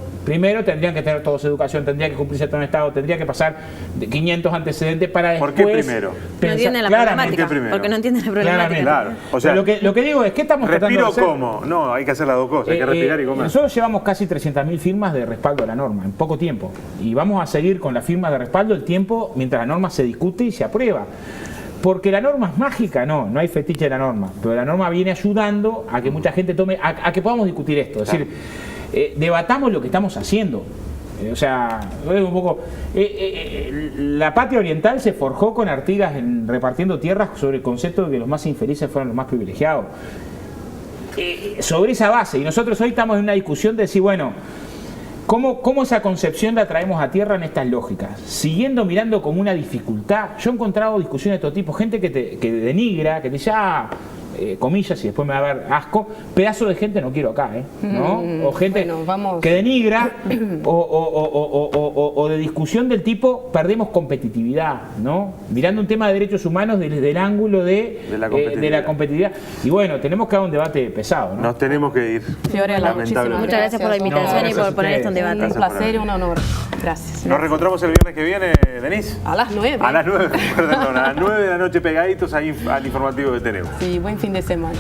tendrían que tener todos educación, tendría que cumplirse todo un Estado, tendría que pasar de 500 antecedentes para después...
¿Por qué primero?
No entienden la problemática. Porque no entienden la problemática.
Claro. O sea,
lo que digo es, ¿qué estamos tratando de hacer?
¿Respiro cómo? No, hay que hacer las dos cosas, hay que respirar y comer.
Nosotros llevamos casi 300.000 firmas de respaldo a la norma, en poco tiempo. Y vamos a seguir con las firmas de respaldo el tiempo mientras la norma se discute y se aprueba. Porque la norma es mágica, no hay fetiche de la norma. Pero la norma viene ayudando a que mucha gente tome, a que podamos discutir esto. Es decir, debatamos lo que estamos haciendo. O sea, un poco la patria oriental se forjó con Artigas repartiendo tierras sobre el concepto de que los más infelices fueron los más privilegiados. Sobre esa base, y nosotros hoy estamos en una discusión de decir, bueno, ¿cómo esa concepción la traemos a tierra en estas lógicas? Siguiendo mirando como una dificultad. Yo he encontrado discusiones de todo tipo, gente que denigra, que te dice, comillas, y después me va a dar asco, pedazo de gente no quiero acá, ¿no? O gente que denigra o de discusión del tipo perdemos competitividad, ¿no? Mirando un tema de derechos humanos desde el ángulo de la competitividad. Y bueno, tenemos que dar un debate pesado, ¿no?
Nos tenemos que ir.
Fiorella, muchas gracias por la invitación y por poner esto en debate.
Un placer y un honor. Gracias.
Nos reencontramos el viernes que viene, Denise.
A las 9.
A las 9, perdón, a las 9 de la noche pegaditos ahí al informativo que tenemos.
Sí, buen fin de semana.